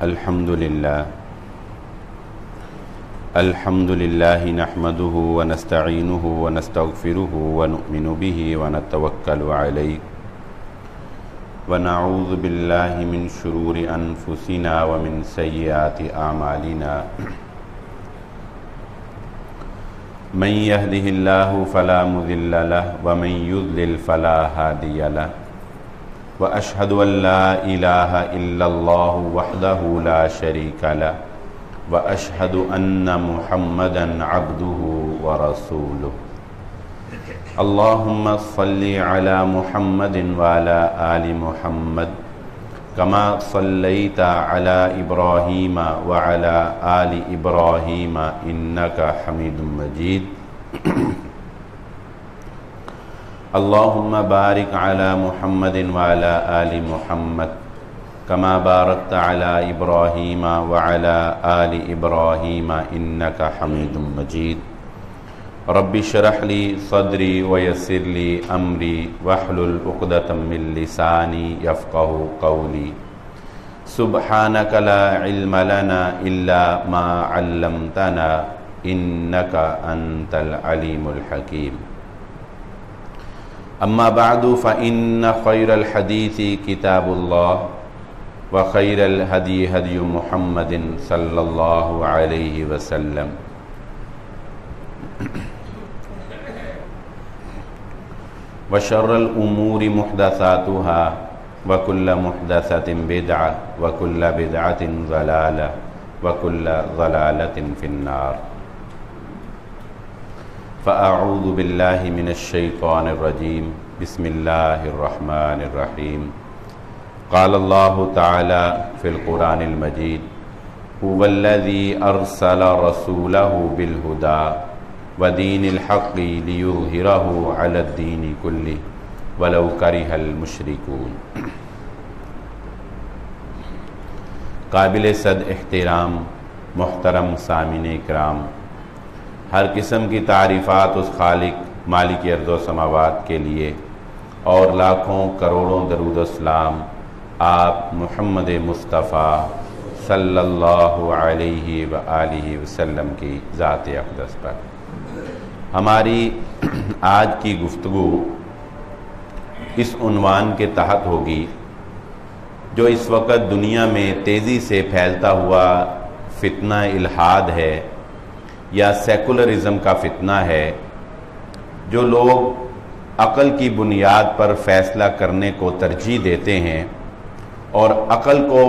الحمد لله نحمده ونستعينه ونستغفره ونؤمن به ونتوكل عليه ونعوذ بالله من شرور أنفسنا ومن سيئات أعمالنا من يهده الله فلا مضل له ومن يضلل فلا هادي له وأشهد أن لا إله إلا الله وحده لا شريك له وأشهد أن محمدًا عبده ورسوله اللهم صل على محمد وعلى آل محمد كما صليت على إبراهيم وعلى آل إبراهيم إنك حميد مجيد اللهم بارك على محمد وعلى آل محمد كما باركت على إبراهيم وعلى آل إبراهيم إنك حميد مجيد رب اشرح لي صدري ويسر لي أمري واحلل عقدة من لساني يفقهوا قولي سبحانك لا علم لنا إلا ما علمتنا إنك أنت العليم الحكيم أما بعد فإن خير الحديث كتاب الله وخير الهدي هدي محمد صلى الله عليه وسلم وشر الأمور محدثاتها وكل محدثة بدعة وكل بدعة ضلالة وكل ضلالة في النار فأعوذ بالله من الشيطان الرجيم بسم الله الرحمن الرحيم قال الله تعالى في القرآن المجيد هو الذي أرسل رسوله بالهدى ودين الحق ليظهره على الدين كله ولو كره المشركون قابل صد احترام محترم سامعین اکرام، ہر قسم کی تعریفات اس خالق مالک ارض و سماوات کے لیے اور لاکھوں کروڑوں درود و سلام آپ محمد مصطفیٰ صلی اللہ علیہ وآلہ وسلم کی ذات اقدس پر۔ ہماری آج کی گفتگو اس عنوان کے تحت ہوگی جو اس وقت دنیا میں تیزی سے پھیلتا ہوا فتنہ الحاد ہے یا سیکولرزم کا فتنہ ہے، جو لوگ عقل کی بنیاد پر فیصلہ کرنے کو ترجیح دیتے ہیں اور عقل کو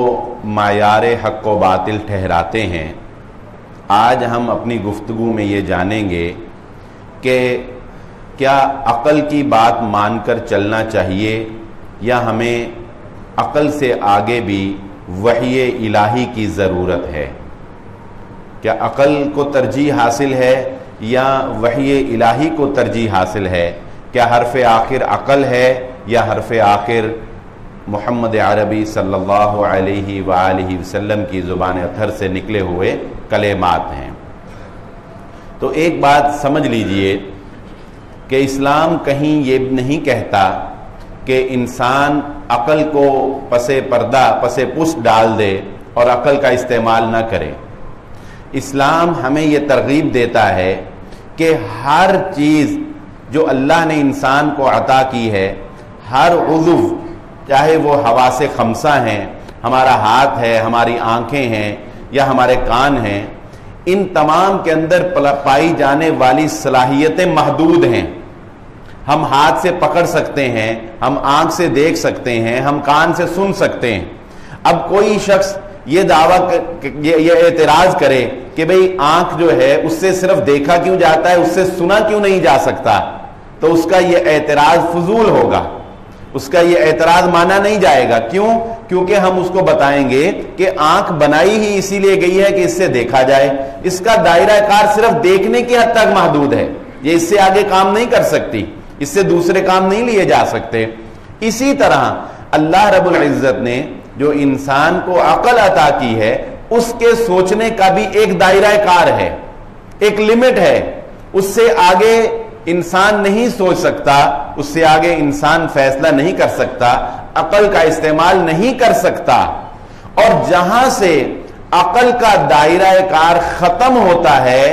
معیار حق و باطل ٹھہراتے ہیں۔ آج ہم اپنی گفتگو میں یہ جانیں گے کہ کیا عقل کی بات مان کر چلنا چاہیے یا ہمیں عقل سے آگے بھی وحی الہی کی ضرورت ہے؟ کیا عقل کو ترجیح حاصل ہے یا وحی الہی کو ترجیح حاصل ہے؟ کیا حرف آخر عقل ہے یا حرف آخر محمد عربی صلی اللہ علیہ وآلہ وسلم کی زبان اطہر سے نکلے ہوئے کلمات ہیں؟ تو ایک بات سمجھ لیجئے کہ اسلام کہیں یہ نہیں کہتا کہ انسان عقل کو پس پردہ پس پشت ڈال دے اور عقل کا استعمال نہ کرے۔ اسلام ہمیں یہ ترغیب دیتا ہے کہ ہر چیز جو اللہ نے انسان کو عطا کی ہے، ہر عضو، چاہے وہ حواس خمسہ ہیں، ہمارا ہاتھ ہے، ہماری آنکھیں ہیں یا ہمارے کان ہیں، ان تمام کے اندر پائی جانے والی صلاحیتیں محدود ہیں۔ ہم ہاتھ سے پکڑ سکتے ہیں، ہم آنکھ سے دیکھ سکتے ہیں، ہم کان سے سن سکتے ہیں۔ اب کوئی شخص یہ دعویٰ یہ اعتراض کرے کہ بھئی آنکھ جو ہے اس سے صرف دیکھا کیوں جاتا ہے، اس سے سنا کیوں نہیں جا سکتا، تو اس کا یہ اعتراض فضول ہوگا، اس کا یہ اعتراض مانا نہیں جائے گا۔ کیوں؟ کیونکہ ہم اس کو بتائیں گے کہ آنکھ بنائی ہی اسی لیے گئی ہے کہ اس سے دیکھا جائے، اس کا دائرہ کار صرف دیکھنے کی حد تک محدود ہے، یہ اس سے آگے کام نہیں کر سکتی، اس سے دوسرے کام نہیں لیے جا سکتے۔ اسی طرح اللہ رب العزت نے جو انسان کو عقل عطا کی ہے، اس کے سوچنے کا بھی ایک دائرہ کار ہے، ایک لمٹ ہے، اس سے آگے انسان نہیں سوچ سکتا، اس سے آگے انسان فیصلہ نہیں کر سکتا، عقل کا استعمال نہیں کر سکتا۔ اور جہاں سے عقل کا دائرہ کار ختم ہوتا ہے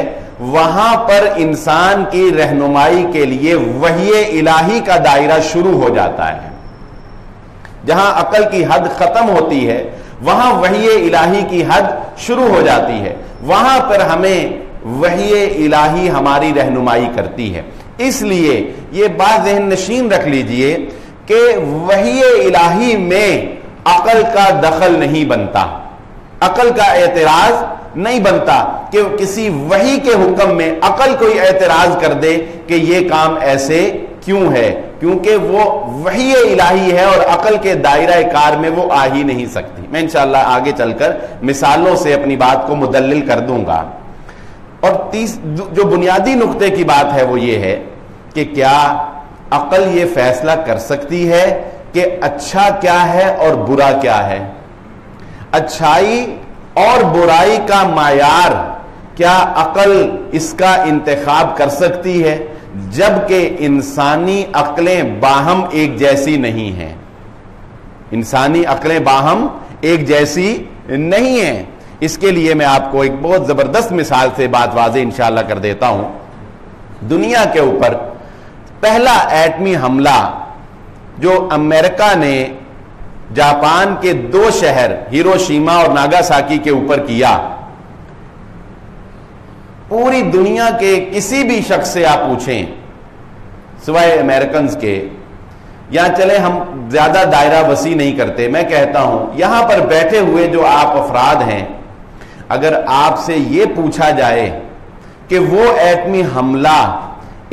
وہاں پر انسان کی رہنمائی کے لیے وحی الہی کا دائرہ شروع ہو جاتا ہے. جہاں عقل کی حد ختم ہوتی ہے وہاں وحی الہی کی حد شروع ہو جاتی ہے. وہاں پر ہمیں وحی الہی ہماری رہنمائی کرتی ہے. اس لیے یہ بات ذہن نشین رکھ لیجئے کہ وحی الہی میں عقل کا دخل نہیں بنتا, عقل کا اعتراض نہیں بنتا کہ کسی وحی کے حکم میں عقل کوئی اعتراض کر دے کہ یہ کام ایسے کیوں ہے, کیونکہ وہ وحی الہی ہے اور عقل کے دائرہ کار میں وہ آ ہی نہیں سکتی. میں انشاءاللہ آگے چل کر مثالوں سے اپنی بات کو مدلل کر دوں گا. اور جو بنیادی نقطے کی بات ہے وہ یہ ہے کہ کیا عقل یہ فیصلہ کر سکتی ہے کہ اچھا کیا ہے اور برا کیا ہے؟ اچھائی اور برائی کا معیار کیا عقل اس کا انتخاب کر سکتی ہے؟ جبکہ انسانی عقلیں باہم ایک جیسی نہیں ہیں. انسانی عقلیں باہم ایک جیسی نہیں ہیں. اس کے لیے میں آپ کو ایک بہت زبردست مثال سے بات واضح انشاءاللہ کر دیتا ہوں. دنیا کے اوپر پہلا ایٹمی حملہ جو امریکہ نے جاپان کے 2 شہر ہیروشیما اور ناگاساکی کے اوپر کیا, پوری دنیا کے کسی بھی شخص سے آپ پوچھیں سوائے امریکنز کے, یا چلے ہم زیادہ دائرہ وسیع نہیں کرتے, میں کہتا ہوں یہاں پر بیٹھے ہوئے جو آپ افراد ہیں, اگر آپ سے یہ پوچھا جائے کہ وہ ایٹمی حملہ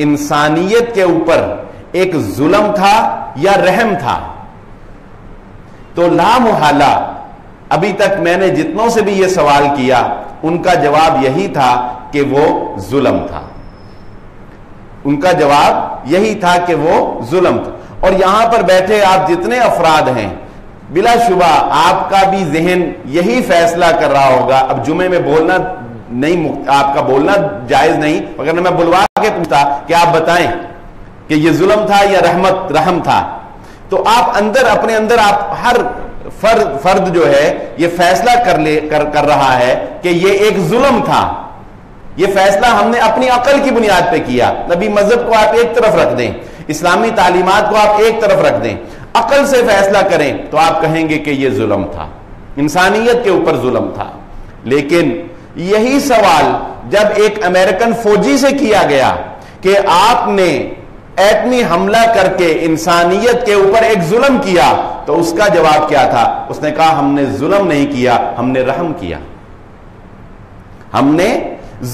انسانیت کے اوپر ایک ظلم تھا یا رحم تھا, تو لا محالہ ابھی تک میں نے جتنوں سے بھی یہ سوال کیا ان کا جواب یہی تھا کہ وہ ظلم تھا. ان کا جواب یہی تھا کہ وہ ظلم تھا. اور یہاں پر بیٹھے آپ جتنے افراد ہیں بلا شبہ آپ کا بھی ذہن یہی فیصلہ کر رہا ہوگا. اب جمعے میں بولنا نہیں, آپ کا بولنا جائز نہیں, مگر میں بلوا کے پوچھتا کہ آپ بتائیں کہ یہ ظلم تھا یا رحم تھا, تو آپ اندر اپنے اندر آپ ہر فرد جو ہے یہ فیصلہ کر رہا ہے کہ یہ ایک ظلم تھا. یہ فیصلہ ہم نے اپنی عقل کی بنیاد پہ کیا. نبی مذہب کو آپ ایک طرف رکھ دیں, اسلامی تعلیمات کو آپ ایک طرف رکھ دیں, عقل سے فیصلہ کریں تو آپ کہیں گے کہ یہ ظلم تھا, انسانیت کے اوپر ظلم تھا. لیکن یہی سوال جب ایک امریکن فوجی سے کیا گیا کہ آپ نے ایٹمی حملہ کر کے انسانیت کے اوپر ایک ظلم کیا, تو اس کا جواب کیا تھا؟ اس نے کہا ہم نے ظلم نہیں کیا, ہم نے رحم کیا. ہم نے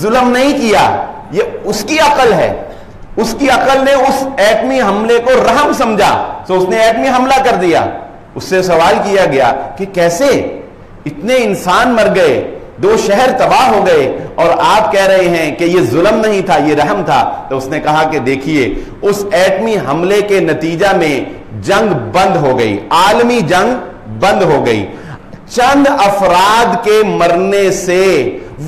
ظلم نہیں کیا. یہ اس کی عقل ہے, اس کی عقل نے اس ایٹمی حملے کو رحم سمجھا تو اس نے ایٹمی حملہ کر دیا. اس سے سوال کیا گیا کہ کیسے اتنے انسان مر گئے, 2 شہر تباہ ہو گئے, اور آپ کہہ رہے ہیں کہ یہ ظلم نہیں تھا, یہ رحم تھا. تو اس نے کہا کہ دیکھیے اس ایٹمی حملے کے نتیجہ میں جنگ بند ہو گئی, عالمی جنگ بند ہو گئی. چند افراد کے مرنے سے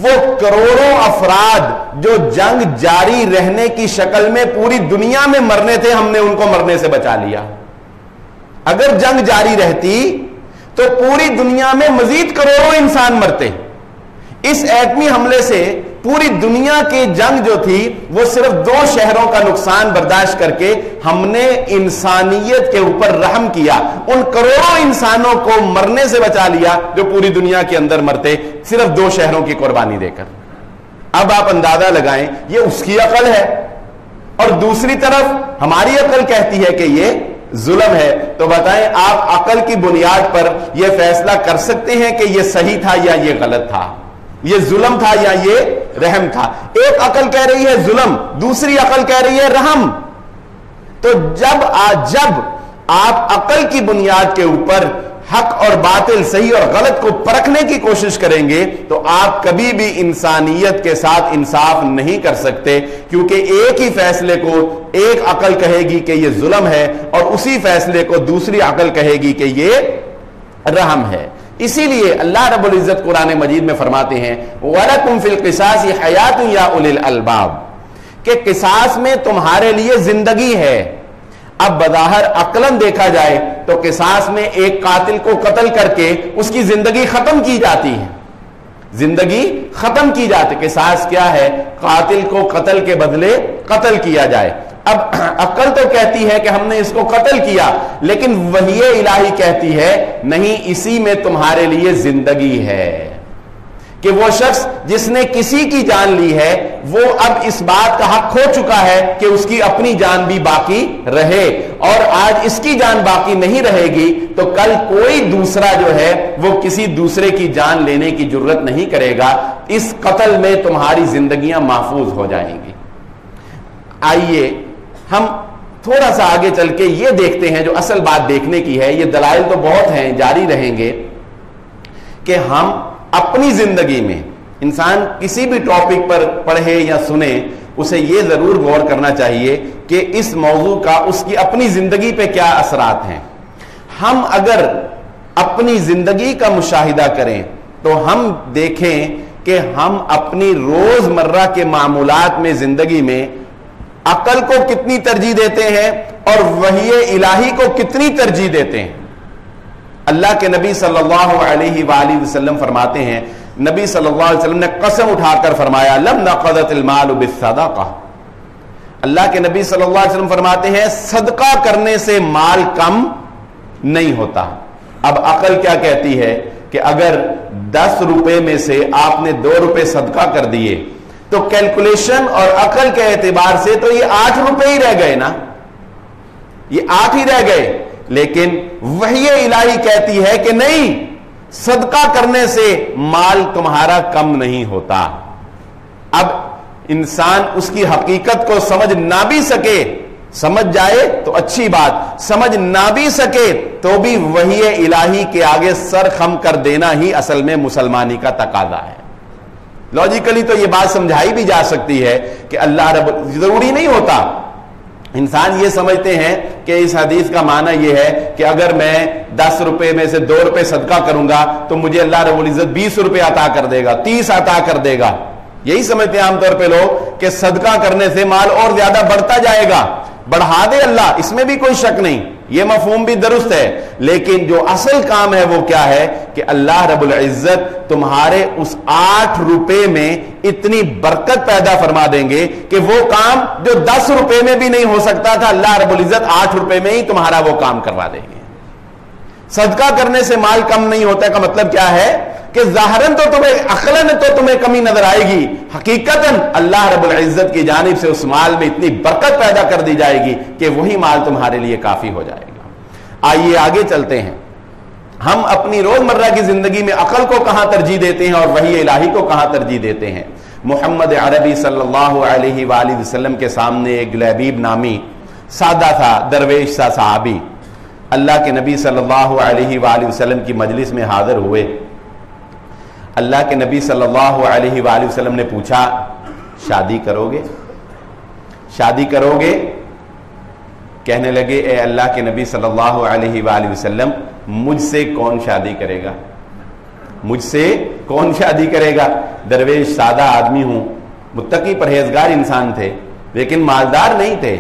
وہ کروڑوں افراد جو جنگ جاری رہنے کی شکل میں پوری دنیا میں مرنے تھے, ہم نے ان کو مرنے سے بچا لیا. اگر جنگ جاری رہتی تو پوری دنیا میں مزید کروڑوں انسان مرتے. اس ایٹمی حملے سے پوری دنیا کی جنگ جو تھی وہ صرف 2 شہروں کا نقصان برداشت کر کے ہم نے انسانیت کے اوپر رحم کیا, ان کروڑوں انسانوں کو مرنے سے بچا لیا جو پوری دنیا کے اندر مرتے صرف 2 شہروں کی قربانی دے کر. اب آپ اندازہ لگائیں, یہ اس کی عقل ہے اور دوسری طرف ہماری عقل کہتی ہے کہ یہ ظلم ہے. تو بتائیں آپ عقل کی بنیاد پر یہ فیصلہ کر سکتے ہیں کہ یہ صحیح تھا یا یہ غلط تھا, یہ ظلم تھا یا یہ رحم تھا؟ ایک عقل کہہ رہی ہے ظلم, دوسری عقل کہہ رہی ہے رحم. تو جب آپ عقل کی بنیاد کے اوپر حق اور باطل, صحیح اور غلط کو پرکھنے کی کوشش کریں گے تو آپ کبھی بھی انسانیت کے ساتھ انصاف نہیں کر سکتے, کیونکہ ایک ہی فیصلے کو ایک عقل کہے گی کہ یہ ظلم ہے اور اسی فیصلے کو دوسری عقل کہے گی کہ یہ رحم ہے. اسی لیے اللہ رب العزت قرآن مجید میں فرماتے ہیں وَلَكُمْ فِي الْقِصَاصِ حَيَاتٌ يَا أُولِي الْأَلْبَابِ, کہ قصاص میں تمہارے لیے زندگی ہے. اب بظاہر عقلاً دیکھا جائے تو قصاص میں ایک قاتل کو قتل کر کے اس کی زندگی ختم کی جاتی ہے، زندگی ختم کی جاتی. قصاص کیا ہے؟ قاتل کو قتل کے بدلے قتل کیا جائے. اب عقل تو کہتی ہے کہ ہم نے اس کو قتل کیا، لیکن وحی الہی کہتی ہے نہیں، اسی میں تمہارے لیے زندگی ہے. کہ وہ شخص جس نے کسی کی جان لی ہے وہ اب اس بات کا حق کھو چکا ہے کہ اس کی اپنی جان بھی باقی رہے، اور آج اس کی جان باقی نہیں رہے گی تو کل کوئی دوسرا جو ہے وہ کسی دوسرے کی جان لینے کی جرت نہیں کرے گا. اس قتل میں تمہاری زندگیاں محفوظ ہو جائیں گی. آئیے ہم تھوڑا سا آگے چل کے یہ دیکھتے ہیں جو اصل بات دیکھنے کی ہے. یہ دلائل تو بہت ہیں، جاری رہیں گے، کہ ہم اپنی زندگی میں، انسان کسی بھی ٹاپک پر پڑھے یا سنے، اسے یہ ضرور غور کرنا چاہیے کہ اس موضوع کا اس کی اپنی زندگی پہ کیا اثرات ہیں. ہم اگر اپنی زندگی کا مشاہدہ کریں تو ہم دیکھیں کہ ہم اپنی روز مرہ کے معمولات میں، زندگی میں عقل کو کتنی ترجیح دیتے ہیں اور وحی الہی کو کتنی ترجیح دیتے ہیں. اللہ کے نبی صلی اللہ علیہ وآلہ وسلم فرماتے ہیں، نبی صلی اللہ علیہ وسلم نے قسم اٹھا کر فرمایا لم نقضت المال بالصدقہ. اللہ کے نبی صلی اللہ علیہ وسلم فرماتے ہیں صدقہ کرنے سے مال کم نہیں ہوتا. اب عقل کیا کہتی ہے کہ اگر 10 روپے میں سے آپ نے 2 روپے صدقہ کر دیے تو کیلکولیشن اور عقل کے اعتبار سے تو یہ 8 روپے ہی رہ گئے نا، یہ 8 ہی رہ گئے. لیکن وحی الہی کہتی ہے کہ نہیں، صدقہ کرنے سے مال تمہارا کم نہیں ہوتا. اب انسان اس کی حقیقت کو سمجھ نہ بھی سکے، سمجھ جائے تو اچھی بات، سمجھ نہ بھی سکے تو بھی وحی الہی کے آگے سر خم کر دینا ہی اصل میں مسلمانی کا تقاضا ہے. لاجیکلی تو یہ بات سمجھائی بھی جا سکتی ہے کہ اللہ رب، ضروری نہیں ہوتا. انسان یہ سمجھتے ہیں کہ اس حدیث کا معنی یہ ہے کہ اگر میں 10 روپے میں سے 2 روپے صدقہ کروں گا تو مجھے اللہ رب العزت 20 روپے عطا کر دے گا، 30 عطا کر دے گا. یہی سمجھتے ہیں عام طور پہ لوگ کہ صدقہ کرنے سے مال اور زیادہ بڑھتا جائے گا. بڑھا دے اللہ، اس میں بھی کوئی شک نہیں، یہ مفہوم بھی درست ہے. لیکن جو اصل کام ہے وہ کیا ہے کہ اللہ رب العزت تمہارے اس 8 روپے میں اتنی برکت پیدا فرما دیں گے کہ وہ کام جو 10 روپے میں بھی نہیں ہو سکتا تھا، اللہ رب العزت 8 روپے میں ہی تمہارا وہ کام کروا دیں گے. صدقہ کرنے سے مال کم نہیں ہوتا کا مطلب کیا ہے کہ ظاہراً تو تمہیں، عقلاً تو تمہیں کمی نظر آئے گی، حقیقتاً اللہ رب العزت کی جانب سے اس مال میں اتنی برکت پیدا کر دی جائے گی کہ وہی مال تمہارے لیے کافی ہو جائے گا. آئیے آگے چلتے ہیں. ہم اپنی روزمرہ کی زندگی میں عقل کو کہاں ترجیح دیتے ہیں اور وحی الہی کو کہاں ترجیح دیتے ہیں. محمد عربی صلی اللہ علیہ وآلہ وسلم کے سامنے ایک لبیب نامی سادہ تھا، درویش سا صحابی اللہ کے نبی صلی اللہ علیہ وآلہ وسلم کی مجلس میں حاضر ہوئے. اللہ کے نبی صلی اللہ علیہ وآلہ وسلم نے پوچھا شادی کرو گے؟ شادی کرو گے؟ کہنے لگے اے اللہ کے نبی صلی اللہ علیہ وآلہ وسلم مجھ سے کون شادی کرے گا؟ مجھ سے کون شادی کرے گا؟ درویش سادہ آدمی ہوں، متقی پرہیزگار انسان تھے لیکن مالدار نہیں تھے،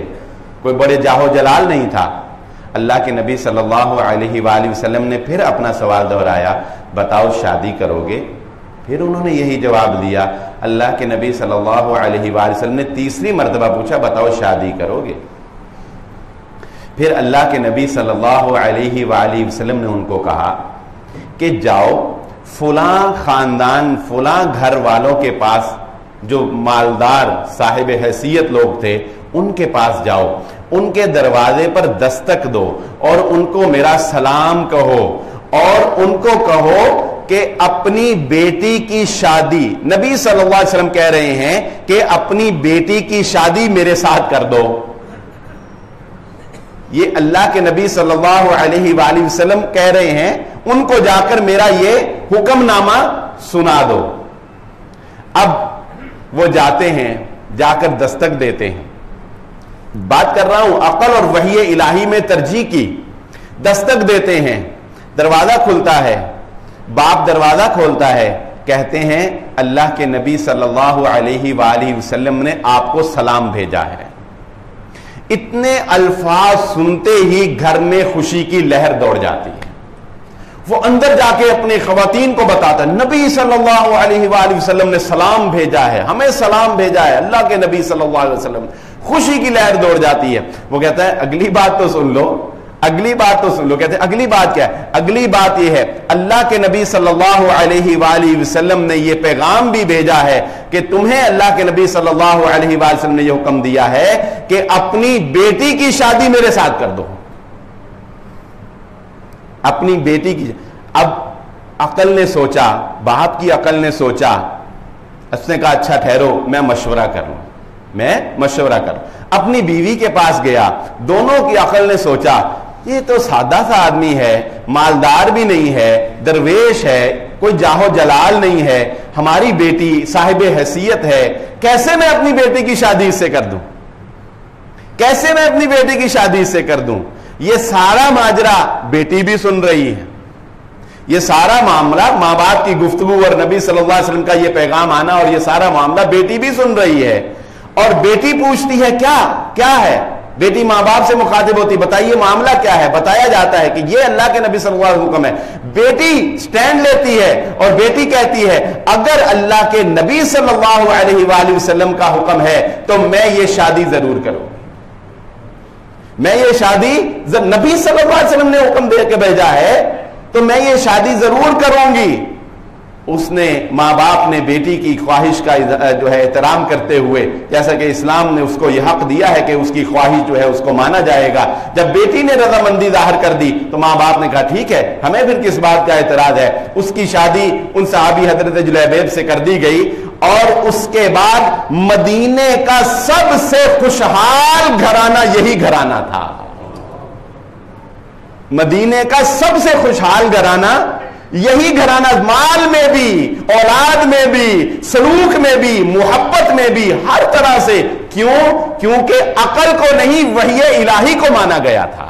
کوئی بڑے جاہو جلال نہیں تھا. اللہ کے نبی صلی اللہ علیہ وآلہ وسلم نے پھر اپنا سوال دہرایا، بتاؤ شادی کرو گے؟ پھر انہوں نے یہی جواب دیا. اللہ کے نبی صلی اللہ علیہ وآلہ وسلم نے تیسری مرتبہ پوچھا بتاؤ شادی کرو گے؟ پھر اللہ کے نبی صلی اللہ علیہ وآلہ وسلم نے ان کو کہا کہ جاؤ فلاں خاندان، فلاں گھر والوں کے پاس جو مالدار صاحب حیثیت لوگ تھے ان کے پاس جاؤ، ان کے دروازے پر دستک دو اور ان کو میرا سلام کہو اور ان کو کہو کہ اپنی بیٹی کی شادی، نبی صلی اللہ علیہ وسلم کہہ رہے ہیں کہ اپنی بیٹی کی شادی میرے ساتھ کر دو. یہ اللہ کے نبی صلی اللہ علیہ وآلہ وسلم کہہ رہے ہیں ان کو جا کر میرا یہ حکم نامہ سنا دو. اب وہ جاتے ہیں، جا کر دستک دیتے ہیں. بات کر رہا ہوں عقل اور وحی الہی میں ترجیح کی. دستک دیتے ہیں، دروازہ کھلتا ہے، باپ دروازہ کھولتا ہے، کہتے ہیں اللہ کے نبی صلی اللہ علیہ وآلہ وسلم نے آپ کو سلام بھیجا ہے. اتنے الفاظ سنتے ہی گھر میں خوشی کی لہر دوڑ جاتی ہے. وہ اندر جا کے اپنی خواتین کو بتاتا ہے نبی صلی اللہ علیہ وآلہ وسلم نے سلام بھیجا ہے, ہمیں سلام بھیجا ہے اللہ کے نبی صلی اللہ علیہ وسلم. خوشی کی لہر دوڑ جاتی ہے. وہ کہتا ہے اگلی بات تو سن لو, اگلی بات تو سن لو. کہتے ہیں اگلی بات کیا ہے؟ اگلی بات یہ ہے اللہ کے نبی صلی اللہ علیہ وآلہ وسلم نے یہ پیغام بھی بھیجا ہے کہ تمہیں اللہ کے نبی صلی اللہ علیہ وآلہ وسلم نے یہ حکم دیا ہے کہ اپنی بیٹی کی شادی میرے ساتھ کر دو. اپنی بیٹی کی. اب عقل نے سوچا, باپ کی عقل نے سوچا, اس نے کہا اچھا ٹھہرو میں مشورہ کروں, میں مشورہ کروں. اپنی بیوی کے پاس گیا, دونوں کی عقل نے سوچا یہ تو سادہ سا آدمی ہے, مالدار بھی نہیں ہے, درویش ہے, کوئی جاہو جلال نہیں ہے, ہماری بیٹی صاحب حیثیت ہے, کیسے میں اپنی بیٹی کی شادی اس سے کر دوں, کیسے میں اپنی بیٹی کی شادی اس سے کر دوں. یہ سارا ماجرا بیٹی بھی سن رہی ہے, یہ سارا معاملہ ماں باپ کی گفتگو اور نبی صلی اللہ علیہ وسلم کا یہ پیغام آنا اور یہ سارا معاملہ بیٹی بھی سن رہی ہے. اور بیٹی پوچھتی ہے کیا ہے, بیٹی ماں باپ سے مخاطب ہوتی, بتائیے معاملہ کیا ہے. بتایا جاتا ہے کہ یہ اللہ کے نبی صلی اللہ علیہ وسلم کا حکم ہے. بیٹی سٹینڈ لیتی ہے اور بیٹی کہتی ہے اگر اللہ کے نبی صلی اللہ علیہ وآلہ وسلم کا حکم ہے تو میں یہ شادی ضرور کروں, میں یہ شادی, نبی صلی اللہ علیہ وسلم نے حکم دے کے بھیجا ہے تو میں یہ شادی ضرور کروں گی. اس نے, ماں باپ نے بیٹی کی خواہش کا جو ہے احترام کرتے ہوئے, جیسا کہ اسلام نے اس کو یہ حق دیا ہے کہ اس کی خواہش جو ہے اس کو مانا جائے گا, جب بیٹی نے رضامندی ظاہر کر دی تو ماں باپ نے کہا ٹھیک ہے, ہمیں پھر کس بات کا اعتراض ہے. اس کی شادی ان صحابی حضرت جلیبیب سے کر دی گئی اور اس کے بعد مدینے کا سب سے خوشحال گھرانہ یہی گھرانہ تھا. مدینے کا سب سے خوشحال گھرانہ یہی گھرانہ, مال میں بھی, اولاد میں بھی, سلوک میں بھی, محبت میں بھی, ہر طرح سے. کیوں؟ کیونکہ عقل کو نہیں وحی الہی کو مانا گیا تھا,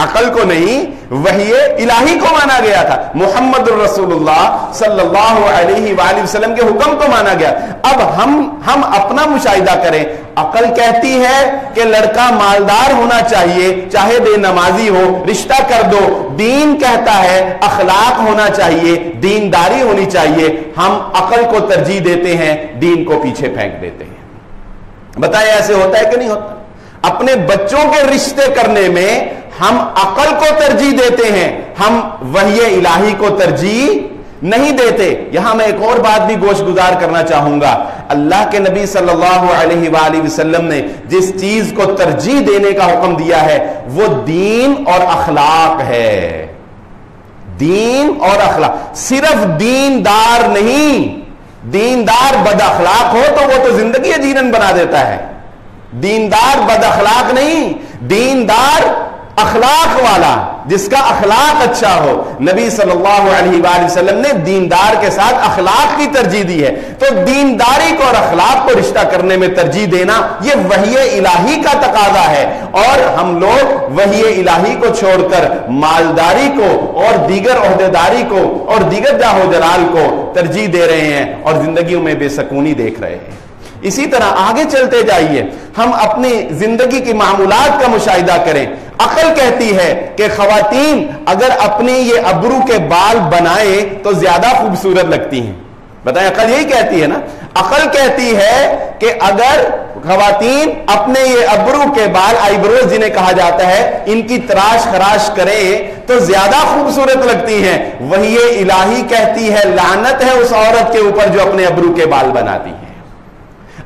عقل کو نہیں وحی الہی کو مانا گیا تھا, محمد الرسول اللہ صلی اللہ علیہ وآلہ وسلم کے حکم کو مانا گیا. اب ہم اپنا مشاہدہ کریں. عقل کہتی ہے کہ لڑکا مالدار ہونا چاہیے چاہے بے نمازی ہو, رشتہ کر دو. دین کہتا ہے اخلاق ہونا چاہیے, دینداری ہونی چاہیے. ہم عقل کو ترجیح دیتے ہیں, دین کو پیچھے پھینک دیتے ہیں. بتائیں ایسے ہوتا ہے کہ نہیں ہوتا؟ اپنے بچوں کے رشتے کرنے میں ہم عقل کو ترجیح دیتے ہیں, ہم وحی الہی کو ترجیح نہیں دیتے. یہاں میں ایک اور بات بھی گوش گزار کرنا چاہوں گا. اللہ کے نبی صلی اللہ علیہ وآلہ وسلم نے جس چیز کو ترجیح دینے کا حکم دیا ہے وہ دین اور اخلاق ہے. دین اور اخلاق, صرف دیندار نہیں, دیندار بد اخلاق ہو تو وہ تو زندگی اجیرن بنا دیتا ہے. دیندار بد اخلاق نہیں, دیندار اخلاق والا, جس کا اخلاق اچھا ہو. نبی صلی اللہ علیہ وآلہ وسلم نے دیندار کے ساتھ اخلاق کی ترجیح دی ہے. تو دینداری کو اور اخلاق کو رشتہ کرنے میں ترجیح دینا یہ وحی الہی کا تقاضا ہے. اور ہم لوگ وحی الہی کو چھوڑ کر مالداری کو اور دیگر عہدیداری کو اور دیگر جاہ و جلال کو ترجیح دے رہے ہیں اور زندگیوں میں بے سکونی دیکھ رہے ہیں. اسی طرح آگے چلتے جائیے, ہم اپنی زندگی کی معمولات کا مشاہدہ کریں. عقل کہتی ہے کہ خواتین اگر اپنی یہ ابرو کے بال بنائیں تو زیادہ خوبصورت لگتی ہیں. بتائیں, عقل یہی کہتی ہے نا. عقل کہتی ہے کہ اگر خواتین اپنے یہ ابرو کے بال, آئی بروز جنہیں کہا جاتا ہے, ان کی تراش خراش کریں تو زیادہ خوبصورت لگتی ہیں. وحی الہی کہتی ہے لعنت ہے اس عورت کے اوپر جو اپنے ابرو کے بال بناتی ہے.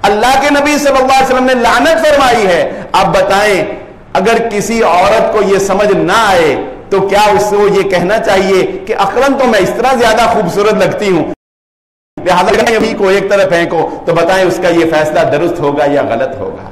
اللہ کے نبی صلی اللہ علیہ وسلم نے لعنت فرمائی ہے. اب بتائیں, اگر کسی عورت کو یہ سمجھ نہ آئے تو کیا اس کو یہ کہنا چاہیے کہ عقلاً تو میں اس طرح زیادہ خوبصورت لگتی ہوں, لہذا نبی کو ایک طرف پھینکو, تو بتائیں اس کا یہ فیصلہ درست ہوگا یا غلط ہوگا؟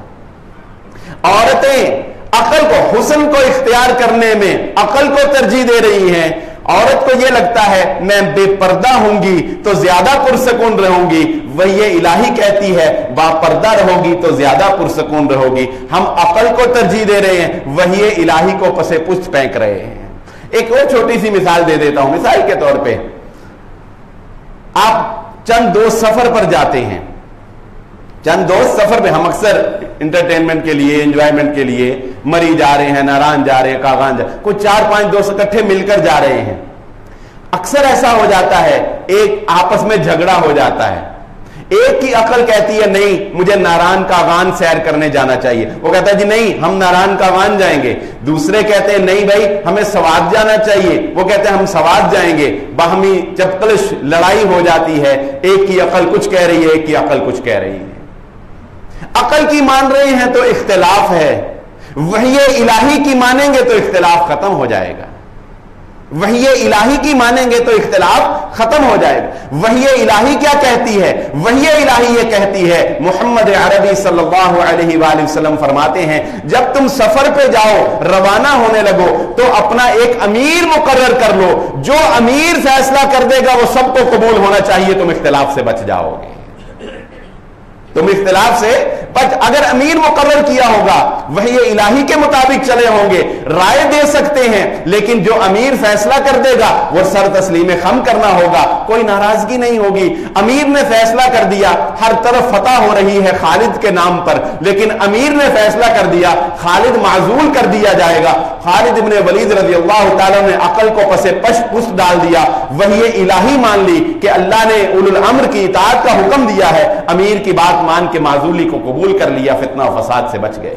عورتیں عقل کو, حسن کو اختیار کرنے میں عقل کو ترجیح دے رہی ہیں. عورت کو یہ لگتا ہے میں بے پردہ ہوں گی تو زیادہ پرسکون رہوں گی. وحی الہی کہتی ہے با پردہ رہو گی تو زیادہ پرسکون رہو گی. ہم عقل کو ترجیح دے رہے ہیں, وحی الہی کو پسے پشت پھینک رہے ہیں. ایک اور چھوٹی سی مثال دے دیتا ہوں. مثال کے طور پہ آپ چند دوست سفر پر جاتے ہیں, چند دوست سفر پہ, ہم اکثر انٹرٹینمنٹ کے لیے, انجوائمنٹ کے لیے مری جا رہے ہیں, ناران جا رہے ہیں, کاغان جا رہے ہیں, کوئی 4-5 دوست اکٹھے مل کر جا رہے ہیں. اکثر ایسا ہو جاتا ہے, ایک آپس میں جھگڑا ہو جاتا ہے. ایک کی عقل کہتی ہے نہیں مجھے ناران کاغان سیر کرنے جانا چاہیے, وہ کہتا ہے جی نہیں ہم ناران کاغان جائیں گے. دوسرے کہتے ہیں نہیں بھائی ہمیں سوات جانا چاہیے, وہ کہتے ہیں ہم سوات جائیں گے. باہمی جب کلش لڑائی ہو جاتی ہے, ایک کی عقل کچھ کہہ رہی ہے, ایک کی عقل کچھ کہہ رہی ہے. عقل کی مان رہے ہیں تو اختلاف ہے, وحی الہی کی مانیں گے تو اختلاف ختم ہو جائے گا. وحی الہی کی مانیں گے تو اختلاف ختم ہو جائے گا. وحی الہی کیا کہتی ہے؟ وحی الہی یہ کہتی ہے, محمد عربی صلی اللہ علیہ وآلہ وسلم فرماتے ہیں جب تم سفر پہ جاؤ, روانہ ہونے لگو, تو اپنا ایک امیر مقرر کر لو. جو امیر فیصلہ کر دے گا وہ سب کو قبول ہونا چاہیے. تم اختلاف سے بچ جاؤ گے, تم اختلاف سے بچ. اگر امیر مقرر کیا ہوگا وحی الہی کے مطابق چلے ہوں گے, رائے دے سکتے ہیں, لیکن جو امیر فیصلہ کر دے گا وہ سر تسلیم خم کرنا ہوگا, کوئی ناراضگی نہیں ہوگی. امیر نے فیصلہ کر دیا, ہر طرف فتح ہو رہی ہے خالد کے نام پر, لیکن امیر نے فیصلہ کر دیا خالد معزول کر دیا جائے گا. خالد ابن ولید رضی اللہ تعالیٰ نے عقل کو پس پشت ڈال دیا, وحی الہی مان لی کہ اللہ نے اولو الامر کی اطاعت کا حکم دیا ہے, امیر کی بات مان کے معزولی کو قبول کر لیا, فتنہ و فساد سے بچ گئے.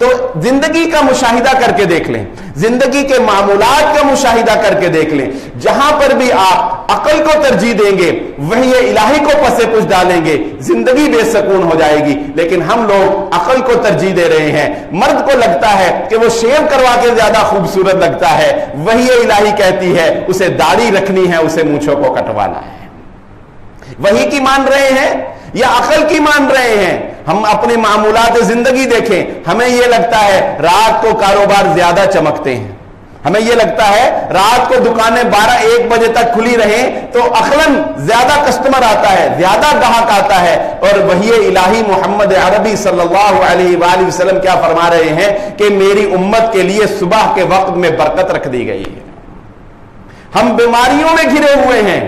تو زندگی کا مشاہدہ کر کے دیکھ لیں, زندگی کے معمولات کا مشاہدہ کر کے دیکھ لیں, جہاں پر بھی آپ عقل کو ترجیح دیں گے, وحی الہی کو پس پش ڈالیں گے, زندگی بے سکون ہو جائے گی. لیکن ہم لوگ عقل کو ترجیح دے رہے ہیں. مرد کو لگتا ہے کہ وہ شیو کروا کے زیادہ خوبصورت لگتا ہے, وحی الہی کہتی ہے اسے داڑھی رکھنی ہے, اسے مونچھوں کو کٹوانا ہے. وحی کی مان رہے ہیں یا عقل کی مان رہے ہیں؟ ہم اپنے معمولات زندگی دیکھیں, ہمیں یہ لگتا ہے رات کو کاروبار زیادہ چمکتے ہیں, ہمیں یہ لگتا ہے رات کو دکانیں 12-1 بجے تک کھلی رہیں تو عقلاً زیادہ کسٹمر آتا ہے, زیادہ گاہک آتا ہے. اور وحی الہی محمد عربی صلی اللہ علیہ وآلہ وسلم کیا فرما رہے ہیں کہ میری امت کے لیے صبح کے وقت میں برکت رکھ دی گئی ہے. ہم بیماریوں میں گھرے ہوئے ہیں,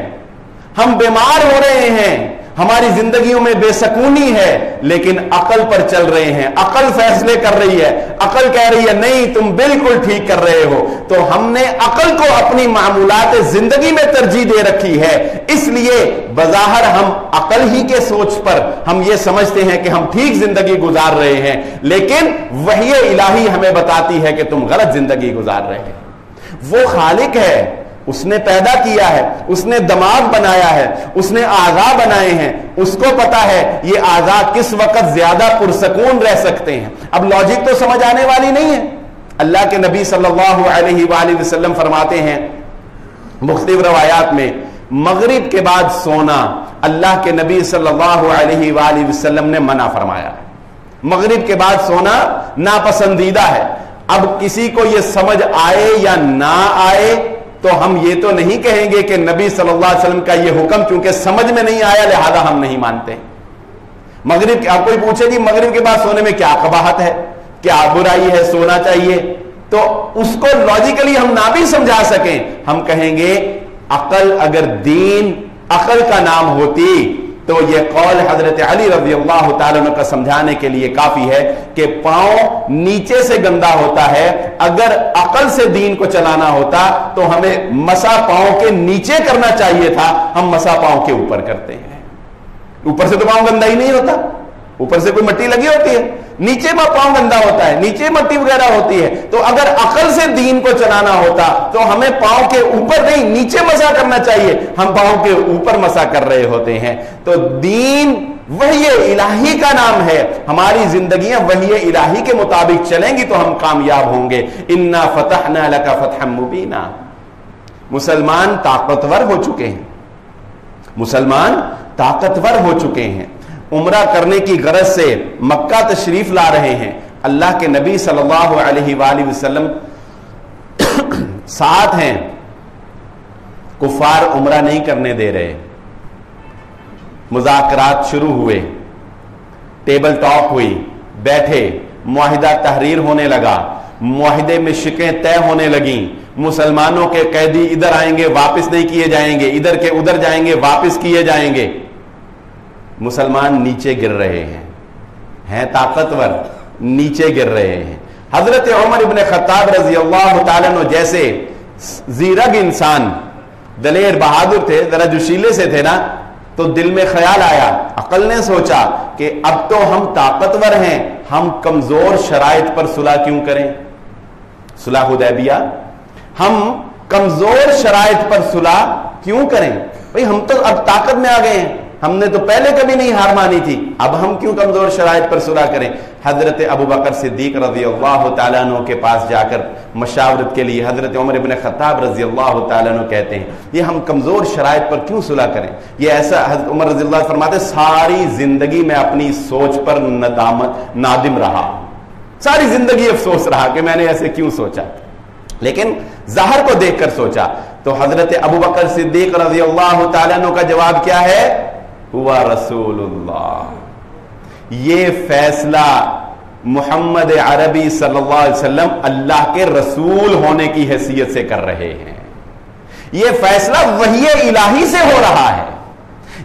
ہم بیمار ہو رہے ہیں, ہماری زندگیوں میں بے سکونی ہے, لیکن عقل پر چل رہے ہیں. عقل فیصلے کر رہی ہے, عقل کہہ رہی ہے نہیں تم بالکل ٹھیک کر رہے ہو. تو ہم نے عقل کو اپنی معمولات زندگی میں ترجیح دے رکھی ہے. اس لیے بظاہر ہم عقل ہی کے سوچ پر ہم یہ سمجھتے ہیں کہ ہم ٹھیک زندگی گزار رہے ہیں, لیکن وحی الہی ہمیں بتاتی ہے کہ تم غلط زندگی گزار رہے ہیں. وہ خالق ہے, اس نے پیدا کیا ہے, اس نے دماغ بنایا ہے, اس نے اعضاء بنائے ہیں, اس کو پتا ہے یہ اعضاء کس وقت زیادہ پرسکون رہ سکتے ہیں. اب لاجک تو سمجھ آنے والی نہیں ہے. اللہ کے نبی صلی اللہ علیہ وآلہ وسلم فرماتے ہیں مختلف روایات میں, مغرب کے بعد سونا اللہ کے نبی صلی اللہ علیہ وآلہ وسلم نے منع فرمایا ہے. مغرب کے بعد سونا ناپسندیدہ ہے. اب کسی کو یہ سمجھ آئے یا نہ آئے تو ہم یہ تو نہیں کہیں گے کہ نبی صلی اللہ علیہ وسلم کا یہ حکم چونکہ سمجھ میں نہیں آیا لہذا ہم نہیں مانتے. مغرب آپ کوئی پوچھے جی مغرب کے بعد سونے میں کیا قباحت ہے, کیا برائی ہے, سونا چاہیے, تو اس کو لاجیکلی ہم نہ بھی سمجھا سکیں, ہم کہیں گے عقل اگر دین عقل کا نام ہوتی تو یہ قول حضرت علی رضی اللہ تعالیٰ عنہ کا سمجھانے کے لیے کافی ہے کہ پاؤں نیچے سے گندا ہوتا ہے. اگر عقل سے دین کو چلانا ہوتا تو ہمیں مسا پاؤں کے نیچے کرنا چاہیے تھا, ہم مسا پاؤں کے اوپر کرتے ہیں. اوپر سے تو پاؤں گندا ہی نہیں ہوتا, اوپر سے کوئی مٹی لگی ہوتی ہے, نیچے میں پاؤں گندا ہوتا ہے, نیچے مٹی وغیرہ ہوتی ہے. تو اگر عقل سے دین کو چلانا ہوتا تو ہمیں پاؤں کے اوپر نہیں نیچے مسا کرنا چاہیے, ہم پاؤں کے اوپر مسا کر رہے ہوتے ہیں. تو دین وحی الہی کا نام ہے, ہماری زندگیاں وحی الہی کے مطابق چلیں گی تو ہم کامیاب ہوں گے. انا فتحنا لک فتحا مبینا. مسلمان طاقتور ہو چکے ہیں, مسلمان طاقتور ہو چکے ہیں, عمرہ کرنے کی غرض سے مکہ تشریف لا رہے ہیں. اللہ کے نبی صلی اللہ علیہ وآلہ وسلم ساتھ ہیں, کفار عمرہ نہیں کرنے دے رہے. مذاکرات شروع ہوئے, ٹیبل ٹاک ہوئی, بیٹھے, معاہدہ تحریر ہونے لگا, معاہدے میں شقیں طے ہونے لگیں. مسلمانوں کے قیدی ادھر آئیں گے واپس نہیں کیے جائیں گے, ادھر کے ادھر جائیں گے واپس کیے جائیں گے. مسلمان نیچے گر رہے ہیں, ہیں طاقتور, نیچے گر رہے ہیں. حضرت عمر ابن خطاب رضی اللہ تعالیٰ عنہ جیسے زیرک انسان, دلیر بہادر تھے, ذرا جوشیلے سے تھے نا, تو دل میں خیال آیا, عقل نے سوچا کہ اب تو ہم طاقتور ہیں, ہم کمزور شرائط پر صلح کیوں کریں. صلح حدیبیہ, ہم کمزور شرائط پر صلح کیوں کریں بھئی, ہم تو اب طاقت میں آ گئے ہیں, ہم نے تو پہلے کبھی نہیں ہار مانی تھی, اب ہم کیوں کمزور شرائط پر صلح کریں. حضرت ابو بکر صدیق رضی اللہ تعالیٰ عنہ کے پاس جا کر مشاورت کے لیے حضرت عمر ابن خطاب رضی اللہ تعالیٰ عنہ کہتے ہیں یہ ہم کمزور شرائط پر کیوں صلح کریں. یہ ایسا حضرت عمر رضی اللہ فرماتے ساری زندگی میں اپنی سوچ پر نادم رہا, ساری زندگی افسوس رہا کہ میں نے ایسے کیوں سوچا, لیکن ظاہر کو دیکھ کر سوچا. تو حضرت ابو بکر صدیق رضی اللہ تعالیٰ عنہ کا جواب کیا ہے, ہوا رسول اللہ, یہ فیصلہ محمد عربی صلی اللہ علیہ وسلم اللہ کے رسول ہونے کی حیثیت سے کر رہے ہیں. یہ فیصلہ وحی الہی سے ہو رہا ہے.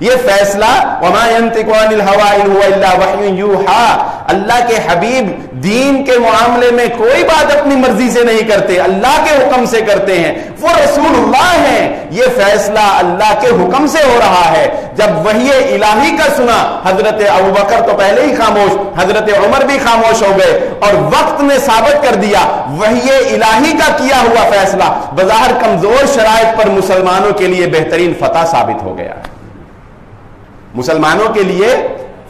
یہ فیصلہ وما ينطق عن الهوى ان هو الا وحی یوحى, اللہ کے حبیب دین کے معاملے میں کوئی بات اپنی مرضی سے نہیں کرتے, اللہ کے حکم سے کرتے ہیں, وہ رسول اللہ ہیں. یہ فیصلہ اللہ کے حکم سے ہو رہا ہے. جب وحی الہی کا سنا, حضرت ابو بکر تو پہلے ہی خاموش, حضرت عمر بھی خاموش ہو گئے, اور وقت نے ثابت کر دیا وحی الہی کا کیا ہوا فیصلہ بظاہر کمزور شرائط پر مسلمانوں کے لیے بہترین فتح ثابت ہو گیا. مسلمانوں کے لیے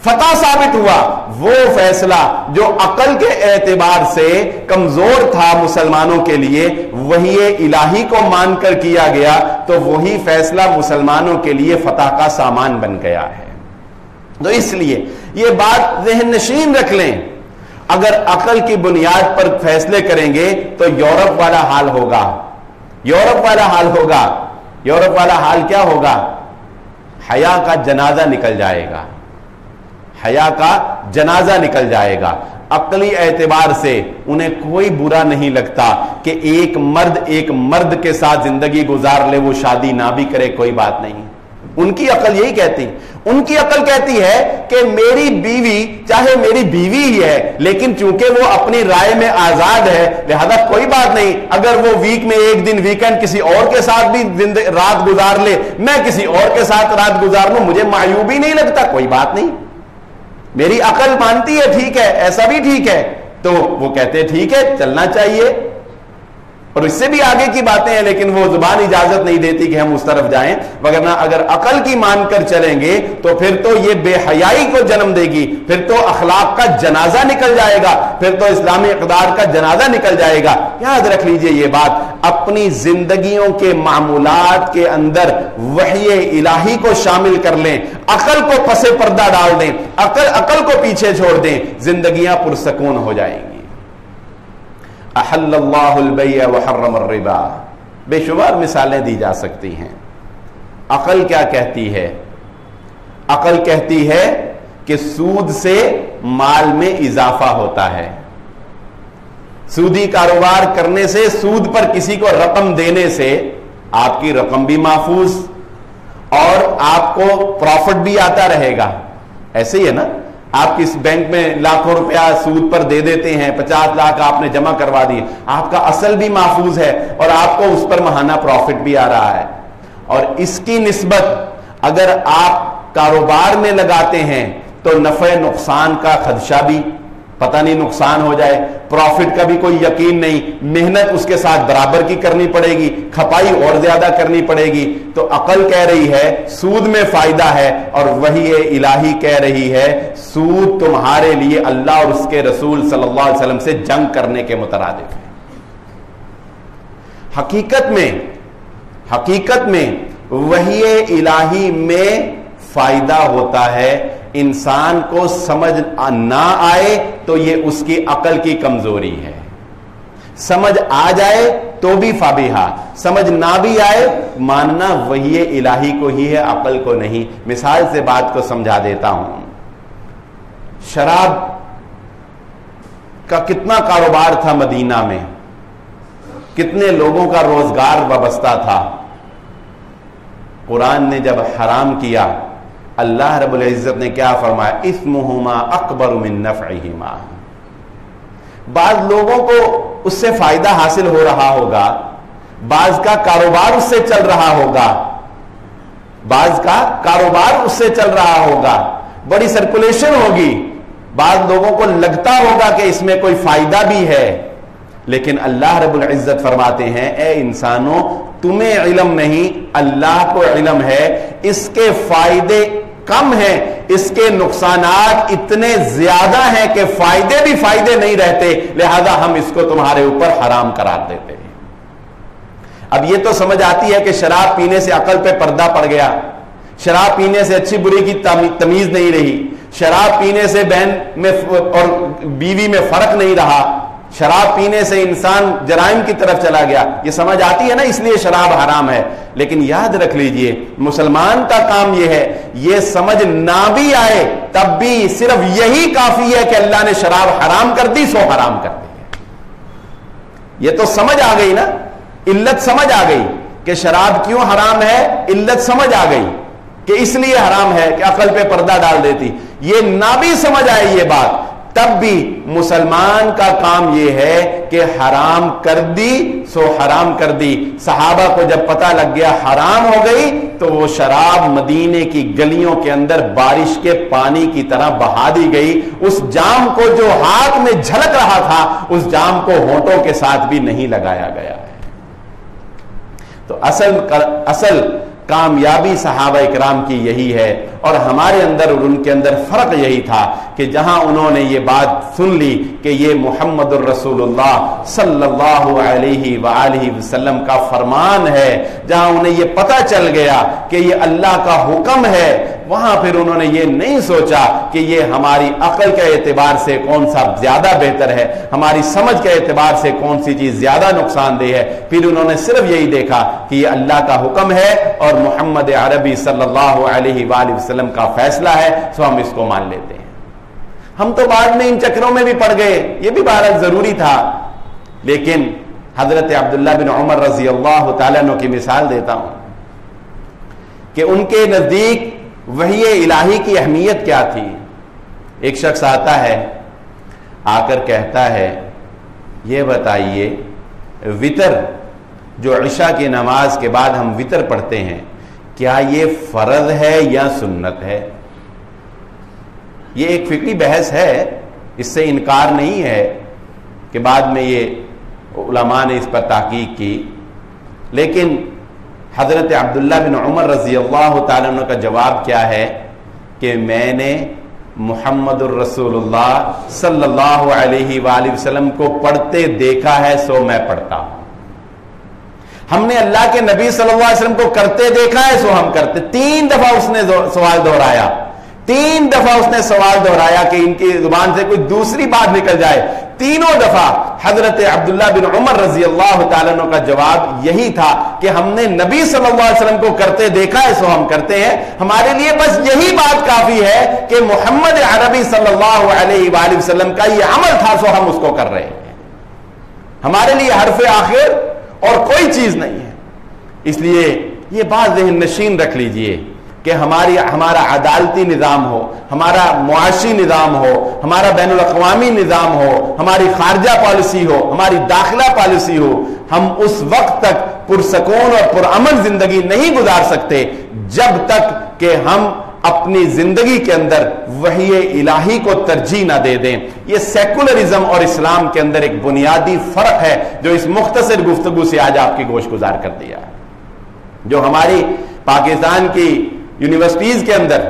فتح ثابت ہوا. وہ فیصلہ جو عقل کے اعتبار سے کمزور تھا مسلمانوں کے لیے, وہی الہی کو مان کر کیا گیا, تو وہی فیصلہ مسلمانوں کے لیے فتح کا سامان بن گیا ہے. تو اس لیے یہ بات ذہن نشین رکھ لیں, اگر عقل کی بنیاد پر فیصلے کریں گے تو یورپ والا حال ہوگا. یورپ والا حال ہوگا. یورپ والا حال کیا ہوگا, حیا کا جنازہ نکل جائے گا. حیا کا جنازہ نکل جائے گا. عقلی اعتبار سے انہیں کوئی برا نہیں لگتا کہ ایک مرد کے ساتھ زندگی گزار لے, وہ شادی نہ بھی کرے, کوئی بات نہیں. ان کی عقل یہی کہتی, ان کی عقل کہتی ہے کہ میری بیوی چاہے میری بیوی ہی ہے, لیکن چونکہ وہ اپنی رائے میں آزاد ہے, لہذا کوئی بات نہیں. اگر وہ ویک میں ایک دن ویکینڈ کسی اور کے ساتھ بھی رات گزار لے, میں کسی اور کے ساتھ رات گزار لوں, مجھے معیوب ہی نہیں لگتا, کوئی بات نہیں. میری عقل مانتی ہے ٹھیک ہے, ایسا بھی ٹھیک ہے. تو وہ کہتے ہیں ٹھیک ہے, چلنا چاہیے. اور اس سے بھی آگے کی باتیں ہیں, لیکن وہ زبان اجازت نہیں دیتی کہ ہم اس طرف جائیں. وگرنہ اگر عقل کی مان کر چلیں گے تو پھر تو یہ بے حیائی کو جنم دے گی, پھر تو اخلاق کا جنازہ نکل جائے گا, پھر تو اسلامی اقدار کا جنازہ نکل جائے گا. یاد رکھ لیجئے یہ بات, اپنی زندگیوں کے معمولات کے اندر وحی الہی کو شامل کر لیں, عقل کو پس پردہ ڈال دیں, عقل کو پیچھے چھوڑ دیں, زندگیاں پرسکون ہو جائیں گی. احل اللہ البیع وحرم الربا, بے شمار مثالیں دی جا سکتی ہیں. عقل کیا کہتی ہے, عقل کہتی ہے کہ سود سے مال میں اضافہ ہوتا ہے. سودی کاروبار کرنے سے, سود پر کسی کو رقم دینے سے آپ کی رقم بھی محفوظ اور آپ کو پروفٹ بھی آتا رہے گا. ایسے ہی ہے نا, آپ کس بینک میں لاکھوں روپیہ سود پر دے دیتے ہیں, 50 لاکھ آپ نے جمع کروا دیے, آپ کا اصل بھی محفوظ ہے اور آپ کو اس پر ماہانہ پروفٹ بھی آ رہا ہے. اور اس کی نسبت اگر آپ کاروبار میں لگاتے ہیں تو نفع نقصان کا خدشہ بھی, پتہ نہیں نقصان ہو جائے, پروفٹ کا بھی کوئی یقین نہیں, محنت اس کے ساتھ برابر کی کرنی پڑے گی, کھپائی اور زیادہ کرنی پڑے گی. تو عقل کہہ رہی ہے سود میں فائدہ ہے, اور وحی الہی کہہ رہی ہے سود تمہارے لیے اللہ اور اس کے رسول صلی اللہ علیہ وسلم سے جنگ کرنے کے مترادف ہے. حقیقت میں وحی الہی میں فائدہ ہوتا ہے. انسان کو سمجھ نہ آئے تو یہ اس کی عقل کی کمزوری ہے, سمجھ آ جائے تو بھی فابیہا, سمجھ نہ بھی آئے ماننا وحی الہی کو ہی ہے, عقل کو نہیں. مثال سے بات کو سمجھا دیتا ہوں. شراب کا کتنا کاروبار تھا مدینہ میں, کتنے لوگوں کا روزگار وابستہ تھا. قرآن نے جب حرام کیا اللہ رب العزت نے کیا فرمایا؟ اثمہما اکبر من نفعہما. بعض لوگوں کو اس سے فائدہ حاصل ہو رہا ہوگا، بعض کا کاروبار اس سے چل رہا ہوگا، بعض کا کاروبار اس سے چل رہا ہوگا، بڑی سرکولیشن ہوگی، بعض لوگوں کو لگتا ہوگا کہ اس میں کوئی فائدہ بھی ہے، لیکن اللہ رب العزت فرماتے ہیں اے انسانوں تمہیں علم نہیں، اللہ کو علم ہے، اس کے فائدے کم ہیں، اس کے نقصانات اتنے زیادہ ہیں کہ فائدے بھی فائدے نہیں رہتے، لہذا ہم اس کو تمہارے اوپر حرام قرار دیتے ہیں. اب یہ تو سمجھ آتی ہے کہ شراب پینے سے عقل پہ پردہ پڑ گیا، شراب پینے سے اچھی بری کی تمیز نہیں رہی، شراب پینے سے بہن میں اور بیوی میں فرق نہیں رہا، شراب پینے سے انسان جرائم کی طرف چلا گیا. یہ سمجھ آتی ہے نا، اس لیے شراب حرام ہے. لیکن یاد رکھ لیجئے مسلمان کا کام یہ ہے، یہ سمجھ نہ بھی آئے تب بھی صرف یہی کافی ہے کہ اللہ نے شراب حرام کر دی سو حرام کر دی. یہ تو سمجھ آ گئی نا، علت سمجھ آ گئی کہ شراب کیوں حرام ہے، علت سمجھ آ گئی کہ اس لیے حرام ہے کہ عقل پہ پردہ ڈال دیتی. یہ نہ بھی سمجھ آئے یہ بات تب بھی مسلمان کا کام یہ ہے کہ حرام کر دی سو حرام کر دی. صحابہ کو جب پتہ لگ گیا حرام ہو گئی تو وہ شراب مدینے کی گلیوں کے اندر بارش کے پانی کی طرح بہا دی گئی. اس جام کو جو ہاتھ میں جھلک رہا تھا اس جام کو ہونٹوں کے ساتھ بھی نہیں لگایا گیا ہے. تو اصل کامیابی صحابہ اکرام کی یہی ہے، اور ہمارے اندر اور ان کے اندر فرق یہی تھا کہ جہاں انہوں نے یہ بات سن لی کہ یہ محمد الرسول اللہ صلی اللہ علیہ وآلہ وسلم کا فرمان ہے، جہاں انہیں یہ پتہ چل گیا کہ یہ اللہ کا حکم ہے، وہاں پھر انہوں نے یہ نہیں سوچا کہ یہ ہماری عقل کے اعتبار سے کون سا زیادہ بہتر ہے، ہماری سمجھ کے اعتبار سے کون سی چیز زیادہ نقصان دہ ہے. پھر انہوں نے صرف یہی دیکھا کہ یہ اللہ کا حکم ہے اور محمد عربی صلی اللہ علیہ وآلہ وسلم کا فیصلہ ہے، سو ہم اس کو مان لیتے ہیں. ہم تو بعد میں ان چکروں میں بھی پڑ گئے، یہ بھی بہرحال ضروری تھا. لیکن حضرت عبداللہ بن عمر رضی اللہ تعالیٰ عنہ کی مثال دیتا ہوں کہ ان کے نزدیک وحی الہی کی اہمیت کیا تھی. ایک شخص آتا ہے، آ کر کہتا ہے یہ بتائیے وتر جو عشاء کی نماز کے بعد ہم وتر پڑھتے ہیں کیا یہ فرض ہے یا سنت ہے؟ یہ ایک فقہی بحث ہے، اس سے انکار نہیں ہے کہ بعد میں یہ علماء نے اس پر تحقیق کی. لیکن حضرت عبداللہ بن عمر رضی اللہ تعالیٰ عنہ کا جواب کیا ہے کہ میں نے محمد الرسول اللہ صلی اللہ علیہ وآلہ وسلم کو پڑھتے دیکھا ہے سو میں پڑھتا ہوں. ہم نے اللہ کے نبی صلی اللہ علیہ وسلم کو کرتے دیکھا ہے سو ہم کرتے. 3 دفعہ اس نے سوال دہرایا، 3 دفعہ اس نے سوال دہرایا کہ ان کی زبان سے کوئی دوسری بات نکل جائے. تینوں دفعہ حضرت عبداللہ بن عمر رضی اللہ تعالیٰ عنہ کا جواب یہی تھا کہ ہم نے نبی صلی اللہ علیہ وسلم کو کرتے دیکھا ہے سو ہم کرتے ہیں. ہمارے لیے بس یہی بات کافی ہے کہ محمد عربی صلی اللہ علیہ وآلہ وسلم کا یہ عمل تھا سو ہم اس کو کر رہے ہیں. ہمارے لیے حرف آخر اور کوئی چیز نہیں ہے. اس لیے یہ بات ذہن نشین رکھ لیجئے کہ ہمارا عدالتی نظام ہو، ہمارا معاشی نظام ہو، ہمارا بین الاقوامی نظام ہو، ہماری خارجہ پالیسی ہو، ہماری داخلہ پالیسی ہو، ہم اس وقت تک پرسکون اور پرامن زندگی نہیں گزار سکتے جب تک کہ ہم اپنی زندگی کے اندر وحی الہی کو ترجیح نہ دے دیں. یہ سیکولرزم اور اسلام کے اندر ایک بنیادی فرق ہے جو اس مختصر گفتگو سے آج آپ کی گوش گزار کر دیا. جو ہماری پاکستان کی یونیورسٹیز کے اندر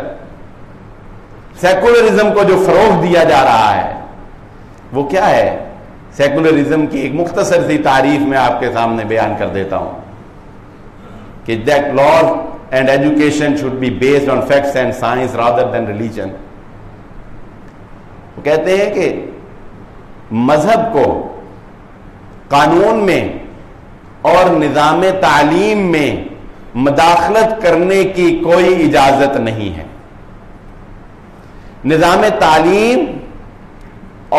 سیکولرزم کو جو فروغ دیا جا رہا ہے وہ کیا ہے؟ سیکولرزم کی ایک مختصر سی تعریف میں آپ کے سامنے بیان کر دیتا ہوں کہ that laws and education should be based on facts and science rather than religion. وہ کہتے ہیں کہ مذہب کو قانون میں اور نظام تعلیم میں مداخلت کرنے کی کوئی اجازت نہیں ہے. نظام تعلیم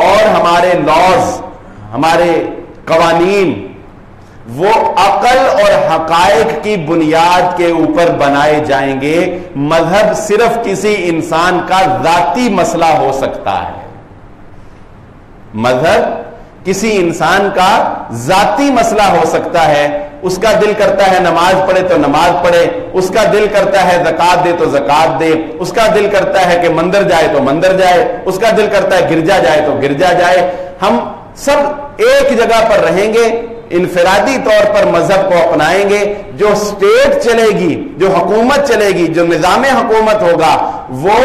اور ہمارے لاز، ہمارے قوانین وہ عقل اور حقائق کی بنیاد کے اوپر بنائے جائیں گے. مذہب صرف کسی انسان کا ذاتی مسئلہ ہو سکتا ہے. مذہب کسی انسان کا ذاتی مسئلہ ہو سکتا ہے. اس کا دل کرتا ہے نماز پڑھے تو نماز پڑھے, اس کا دل کرتا ہے زکات دے تو زکات دے, اس کا دل کرتا ہے کہ مندر جائے تو مندر جائے, اس کا دل کرتا ہے گرجا جائے تو گرجا جائے. ہم سب ایک جگہ پر رہیں گے, انفرادی طور پر مذہب کو اپنائیں گے. جو اسٹیٹ چلے گی, جو حکومت چلے گی, جو نظام حکومت ہوگا, وہ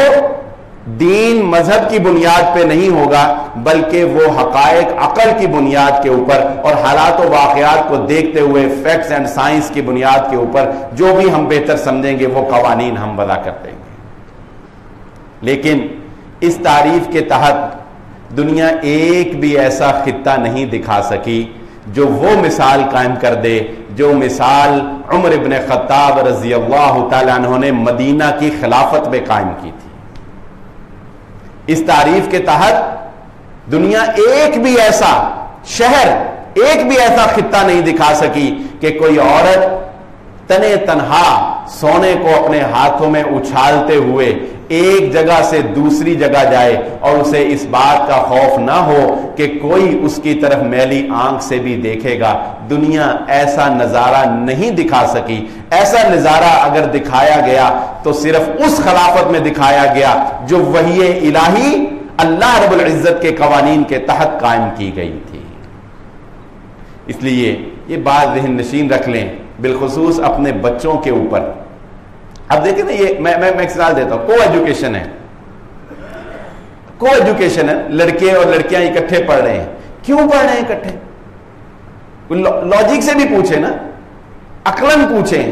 دین مذہب کی بنیاد پہ نہیں ہوگا, بلکہ وہ حقائق عقل کی بنیاد کے اوپر اور حالات و واقعات کو دیکھتے ہوئے فیکٹس اینڈ سائنس کی بنیاد کے اوپر جو بھی ہم بہتر سمجھیں گے وہ قوانین ہم وضع کر دیں گے. لیکن اس تعریف کے تحت دنیا ایک بھی ایسا خطہ نہیں دکھا سکی جو وہ مثال قائم کر دے جو مثال عمر ابن خطاب رضی اللہ تعالیٰ عنہ نے مدینہ کی خلافت میں قائم کی تھی. اس تعریف کے تحت دنیا ایک بھی ایسا شہر, ایک بھی ایسا خطہ نہیں دکھا سکی کہ کوئی عورت تنے تنہا سونے کو اپنے ہاتھوں میں اچھالتے ہوئے ایک جگہ سے دوسری جگہ جائے اور اسے اس بات کا خوف نہ ہو کہ کوئی اس کی طرف میلی آنکھ سے بھی دیکھے گا. دنیا ایسا نظارہ نہیں دکھا سکی. ایسا نظارہ اگر دکھایا گیا تو صرف اس خلافت میں دکھایا گیا جو وحی الہی اللہ رب العزت کے قوانین کے تحت قائم کی گئی تھی. اس لیے یہ بات ذہن نشین رکھ لیں, بالخصوص اپنے بچوں کے اوپر. اب دیکھیں نا, یہ میں مثال دیتا ہوں. کو ایجوکیشن ہے, کو ایجوکیشن ہے, لڑکے اور لڑکیاں اکٹھے پڑھ رہے ہیں. کیوں پڑھ رہے ہیں اکٹھے؟ لاجک سے بھی پوچھیں نا, عقلاً پوچھیں.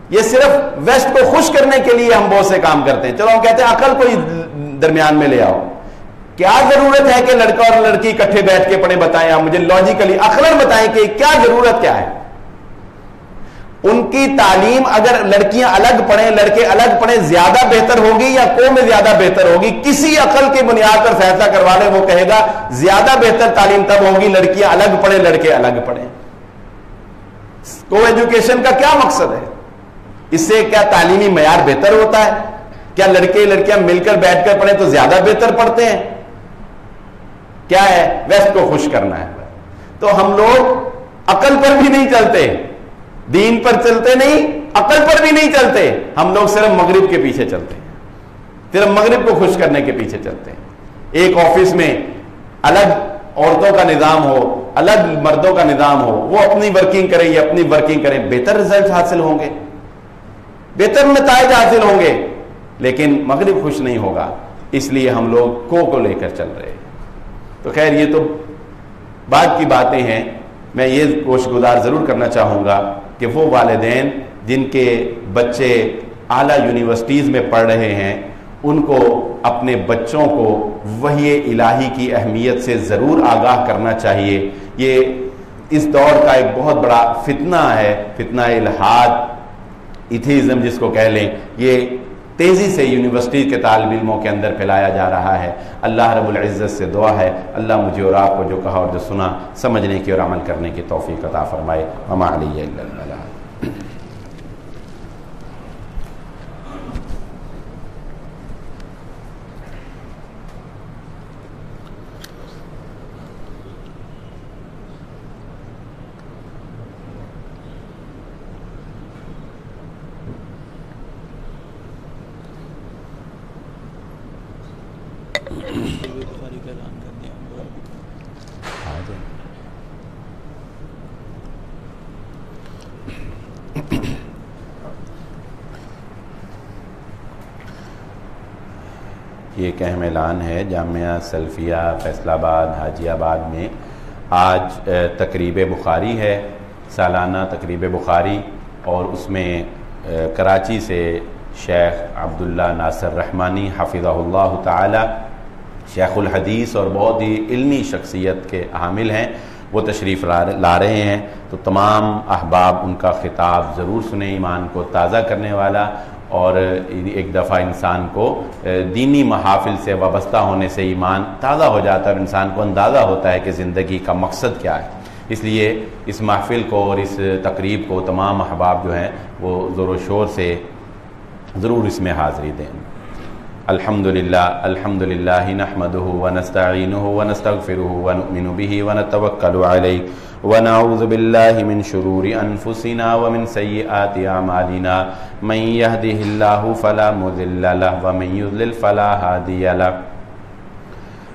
یہ صرف ویسٹ کو خوش کرنے کے لیے ہم بہت سے کام کرتے ہیں. چلو ہم کہتے ہیں عقل کو ہی درمیان میں لے آؤ. کیا ضرورت ہے کہ لڑکا اور لڑکی اکٹھے بیٹھ کے پڑھیں؟ بتائیں آپ مجھے لاجیکلی, عقلاً بتائیں کہ کیا ضرورت کیا ہے. ان کی تعلیم اگر لڑکیاں الگ پڑھیں لڑکے الگ پڑھیں زیادہ بہتر ہوگی یا قوم میں زیادہ بہتر ہوگی؟ کسی عقل کی بنیاد پر فیصلہ کروا لیں, وہ کہے گا زیادہ بہتر تعلیم تب ہوگی لڑکیاں الگ پڑھیں لڑکے الگ پڑھیں. کو ایجوکیشن کا کیا مقصد ہے؟ اس سے کیا تعلیمی معیار بہتر ہوتا ہے؟ کیا لڑکے لڑکیاں مل کر بیٹھ کر پڑھیں تو زیادہ بہتر پڑھتے ہیں؟ کیا ہے؟ ویسٹ کو خوش کرنا ہے. تو ہم لوگ عقل پر بھی نہیں چلتے, دین پر چلتے نہیں, عقل پر بھی نہیں چلتے. ہم لوگ صرف مغرب کے پیچھے چلتے ہیں, صرف مغرب کو خوش کرنے کے پیچھے چلتے ہیں. ایک آفس میں الگ عورتوں کا نظام ہو, الگ مردوں کا نظام ہو, وہ اپنی ورکنگ کریں یا اپنی ورکنگ کریں, بہتر رزلٹ حاصل ہوں گے, بہتر نتائج حاصل ہوں گے, لیکن مغرب خوش نہیں ہوگا. اس لیے ہم لوگ کو لے کر چل رہے ہیں. تو خیر یہ تو بعد کی باتیں ہیں. میں یہ کوشش گزار ضرور کرنا چاہوں گا کہ وہ والدین جن کے بچے اعلیٰ یونیورسٹیز میں پڑھ رہے ہیں ان کو اپنے بچوں کو وحی الہی کی اہمیت سے ضرور آگاہ کرنا چاہیے. یہ اس دور کا ایک بہت بڑا فتنہ ہے, فتنہ الحاد, ایتھیزم جس کو کہہ لیں. یہ تیزی سے یونیورسٹی کے طالب علموں کے اندر پھیلایا جا رہا ہے. اللہ رب العزت سے دعا ہے اللہ مجھے اور آپ کو جو کہا اور جو سنا سمجھنے کی اور عمل کرنے کی توفیق عطا فرمائے. وما علی الا البلاغ. یہ ایک اہم اعلان ہے. جامعہ سلفیہ فیصل آباد حاجی آباد میں آج تقریب بخاری ہے, سالانہ تقریب بخاری, اور اس میں کراچی سے شیخ عبداللہ ناصر رحمانی حفظہ اللہ تعالی, شیخ الحدیث اور بہت ہی علمی شخصیت کے حامل ہیں, وہ تشریف لا رہے ہیں. تو تمام احباب ان کا خطاب ضرور سنیں, ایمان کو تازہ کرنے والا, اور ایک دفعہ انسان کو دینی محافل سے وابستہ ہونے سے ایمان تازہ ہو جاتا ہے اور انسان کو اندازہ ہوتا ہے کہ زندگی کا مقصد کیا ہے. اس لیے اس محفل کو اور اس تقریب کو تمام احباب جو ہیں وہ زور و شور سے ضرور اس میں حاضری دیں۔ الحمدللہ نحمدہ ونستعینہ ونستغفرہ ونؤمن بہ ونتوکل علیہ ونعوذ باللہ من شرور انفسنا ومن سیئات اعمالنا من یہدہ اللہ فلا مضل لہ ومن یضلل فلا ہادی لہ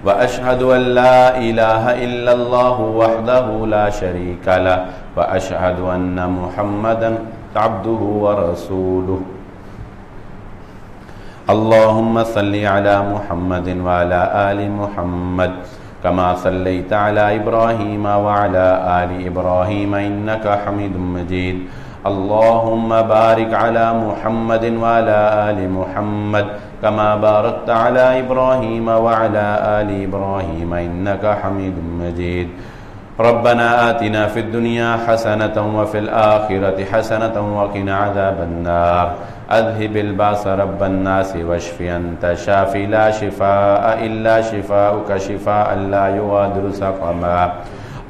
وأشهد أن لا إله إلا الله وحده لا شريك له وأشهد أن محمدا عبده ورسوله اللهم صل على محمد وعلى آل محمد كما صليت على إبراهيم وعلى آل إبراهيم إنك حميد مجيد اللهم بارك على محمد وعلى آل محمد كما باركت على إبراهيم وعلى آل إبراهيم إنك حميد مجيد ربنا آتنا في الدنيا حسنة وفي الآخرة حسنة وقنا عذاب النار أذهب البأس رب الناس واشف أنت شافي لا شفاء إلا شفاؤك شفاء لا يغادر سقما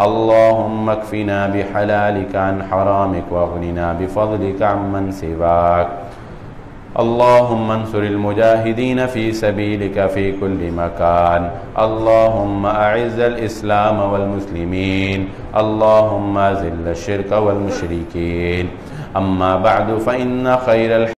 اللهم اكفنا بحلالك عن حرامك واغننا بفضلك عمن سواك اللهم انصر المجاهدين في سبيلك في كل مكان اللهم أعز الإسلام والمسلمين اللهم أذل الشرك والمشركين أما بعد فإن خير